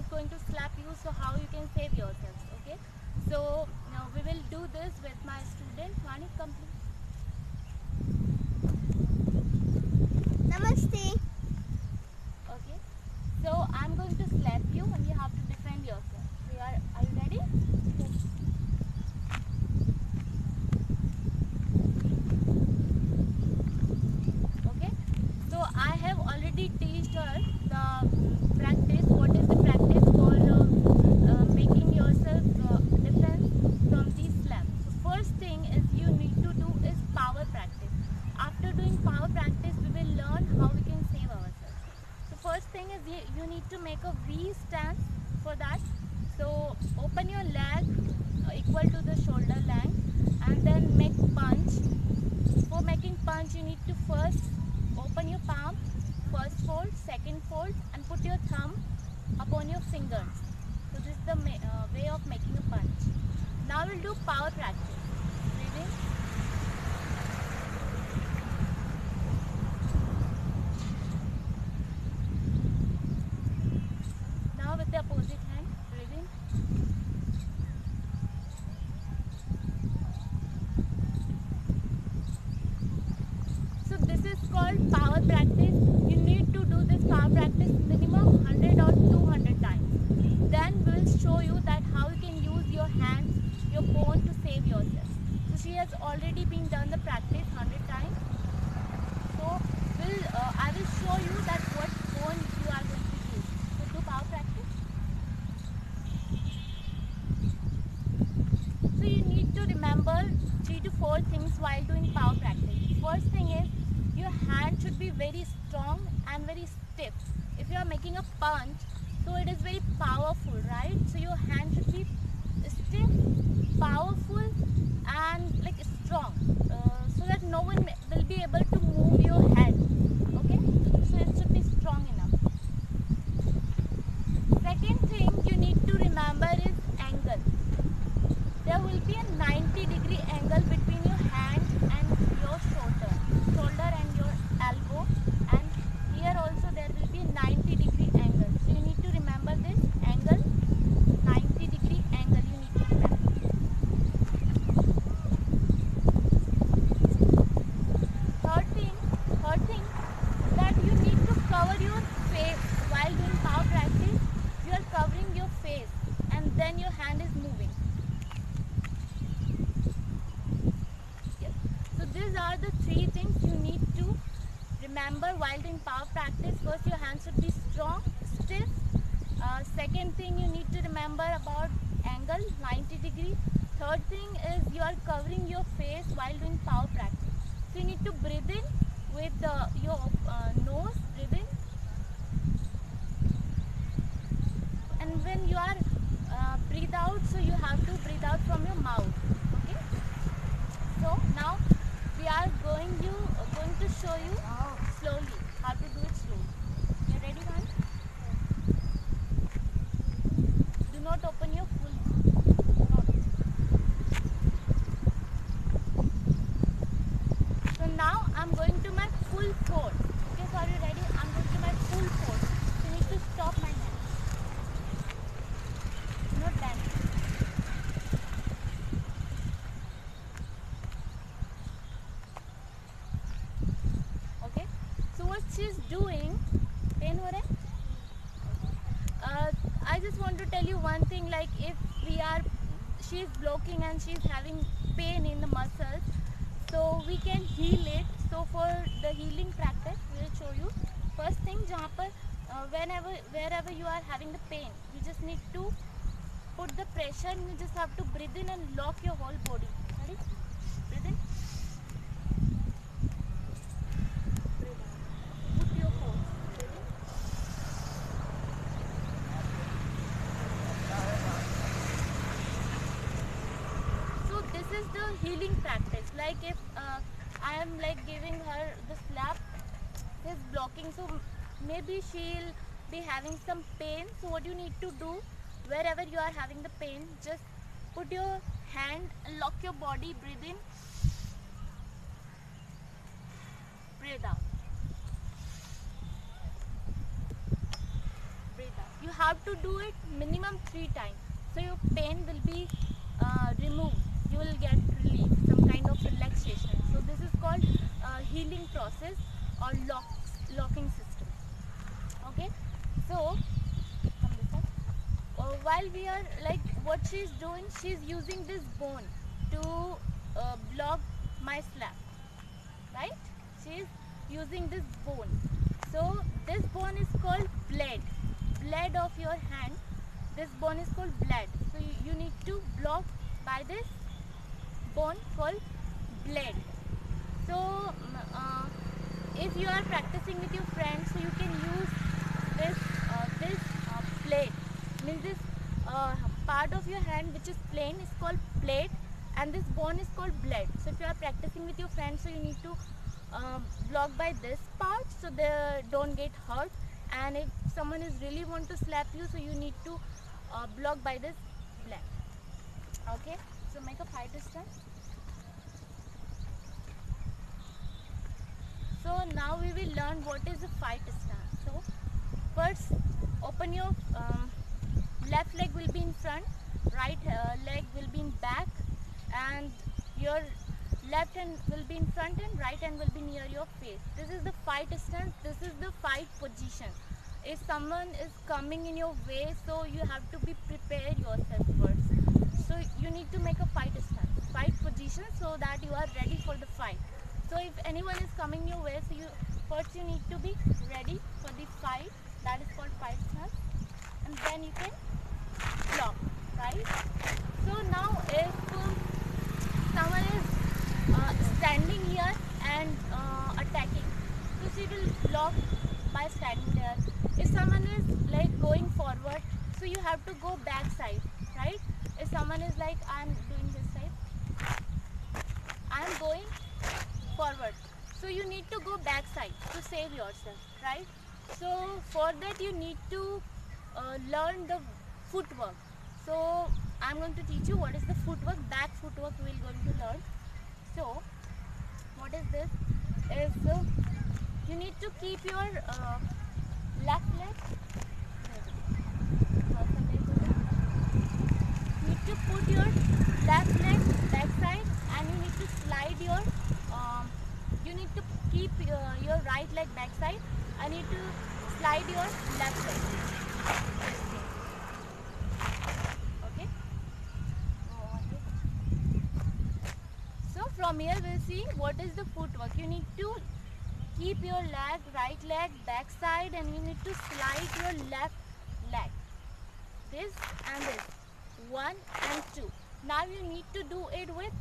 is going to slap you, so how you can save yourselves. Okay, so now we will do this with my student. Vani, come please. Namaste. Okay, so I'm going to slap you and you have to defend yourself. So are you ready? Yes. Okay, so I have already teached her the practice. What is the practice for making yourself defense from these slaps? So first thing is you need to do is power practice. After doing power practice, we will learn how we can save ourselves. So first thing is you need to make a V stance for that. So open your leg equal to the shoulder length and then make punch. For making punch, you need to first open your palm, first fold, second fold, and put your thumb upon your fingers. So this is the way of making a punch. Now we'll do power practice. Breathing. Now with the opposite hand, breathing. So this is called power practice. You need to do this power practice minimum 100 or 200 times. Then we will show you that how you can use your hands, your bone to save yourself. So she has already been done the practice 100 times. So I will show you that what bone you are going to use. So do power practice. So you need to remember 3 to 4 things while doing power practice. First thing is your hand should be very strong and very stiff. If you are making a punch, so it is very powerful, right? So your hand should be stiff, powerful and like strong, so that no one will be able to move your head. Okay, so it should be strong enough. Second thing you need to remember is angle. There will be a 90-degree angle between your hand and your shoulder and your elbow, and here also there will be a 90-degree angle. So you need to remember this angle, 90-degree angle you need to remember. Third thing that you need to cover your face while doing power practice. You are covering your face and then your hand is moving. Yes. So these are the 3 things you need to remember while doing power practice. First, your hands should be strong, stiff. Second thing you need to remember about angle, 90 degree. Third thing is you are covering your face while doing power practice. So you need to breathe in with your nose, breathe in. And when you are breathe out, so you have to breathe out from your mouth. Okay. So now we are going to show you slowly how to do it slowly. You ready, man? Do not open your full mouth. So now I'm going to my full force. Okay, so are you ready? I'm going to my full force. So you need to stop my hand. Not bend. Okay. So what she's doing, pain ho raha hai? I just want to tell you one thing, like if she's blocking and she's having pain in the muscles, so we can heal it. So for the healing practice, we will show you. First thing, jahan par, wherever you are having the pain, you just need to put the pressure and you just have to breathe in and lock your whole body. Ready? Breathe in. Breathe out. Put your force. Breathe in. So this is the healing practice. Like if I am like giving her the slap, is blocking, so maybe she'll be having some pain. So what you need to do, wherever you are having the pain, just put your hand and lock your body, breathe in, breathe out, breathe out. You You have to do it minimum 3 times. So your pain will be removed. You will get relief, some kind of relaxation. So this is called healing process or locking system. Okay. So come this side. While we are like what she's doing, she's using this bone to block my slap, right? She's using this bone. So this bone is called blade of your hand. This bone is called blade. So you need to block by this bone called blade. So if you are practicing with your friends, so you can use this blade, means this part of your hand which is plain is called blade, and this bone is called blade. So if you are practicing with your friends, so you need to block by this part so they don't get hurt. And if someone is really want to slap you, so you need to block by this blade. Okay, so make a fight stance. So now we will learn what is a fight stance. So first, open your left leg will be in front, right leg will be in back, and your left hand will be in front and right hand will be near your face. This is the fight stance. This is the fight position. If someone is coming in your way, so you have to be prepared yourself first. So you need to make a fight stance, fight position, so that you are ready for the fight. So if anyone is coming your way, so you need to be ready for the fight. That is called fight stance, and then you can block, right? So now if someone is standing here and attacking, so she will block by standing there. If someone is like going forward, so you have to go back side, right? If someone is like, I am doing this side, I am going forward, so you need to go back side to save yourself, right? So for that you need to learn the footwork. So I'm going to teach you what is the footwork, back footwork we are going to learn. So what is this? Is you need to keep your left leg. You need to put your left leg back side, and you need to slide your. You need to keep your right leg back side. I need to slide your left leg. Okay. So from here we'll see what is the footwork. You need to keep your right leg back side, and you need to slide your left leg. This and this. 1 and 2. Now you need to do it with.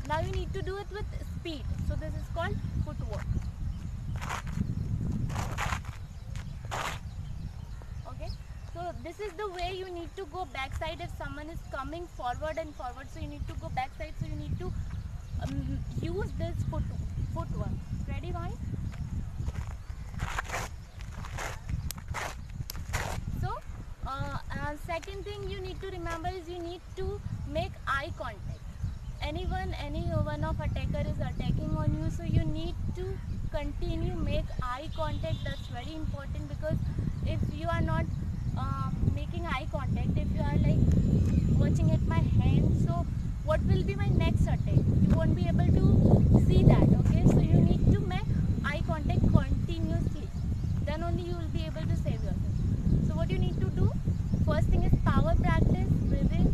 Now you need to do it with speed. So this is called footwork. Okay. So this is the way you need to go backside if someone is coming forward and forward. So you need to go backside. So you need to use this footwork. Ready, Vani? So second thing you need to remember is you need to make eye contact. Any one of attacker is attacking on you, so you need to continue make eye contact. That's very important, because if you are not making eye contact, if you are like watching at my hand, so what will be my next attack? You won't be able to see that. Okay, so you need to make eye contact continuously, then only you will be able to save yourself. So what you need to do, first thing is power practice, breathing.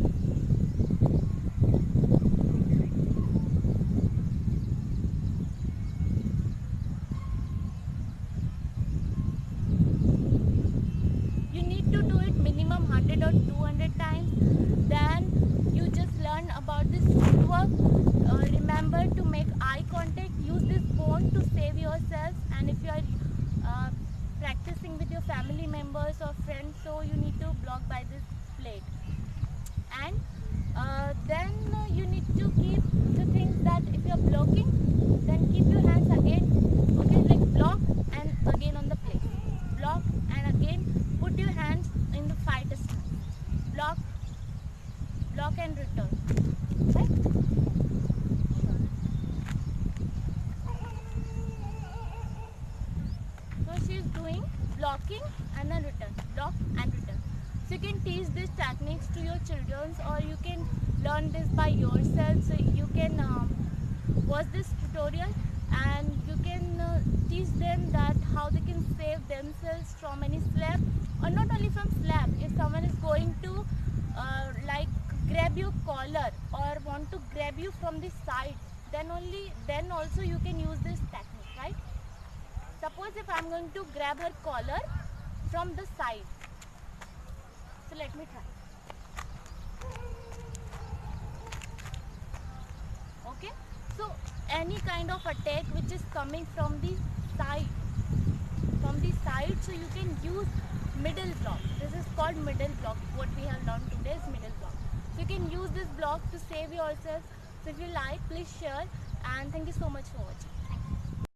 Minimum 100 or 200 times. Then you just learn about this footwork. Remember to make eye contact, use this bone to save yourself. And if you are practicing with your family members or friends, so you need to block by this plate. And then you need to keep the things that if you are blocking, then keep your hands again, okay, like block and again on the plate, block and again put your hands in the fight stance, block and return, right? So she is doing blocking and then return, block and return. So you can teach these techniques to your children, or you can learn this by yourself. So you can watch this tutorial and you can teach them that how they can save themselves from any slap, or not only from slap. If someone is going to like grab your collar or want to grab you from the side, then also you can use this technique, right? Suppose if I'm going to grab her collar from the side, so let me try. Okay, so any kind of attack which is coming from the side, so you can use middle block. This is called middle block. What we have learned today is middle block. So you can use this block to save yourself. So if you like, please share, and thank you so much for watching.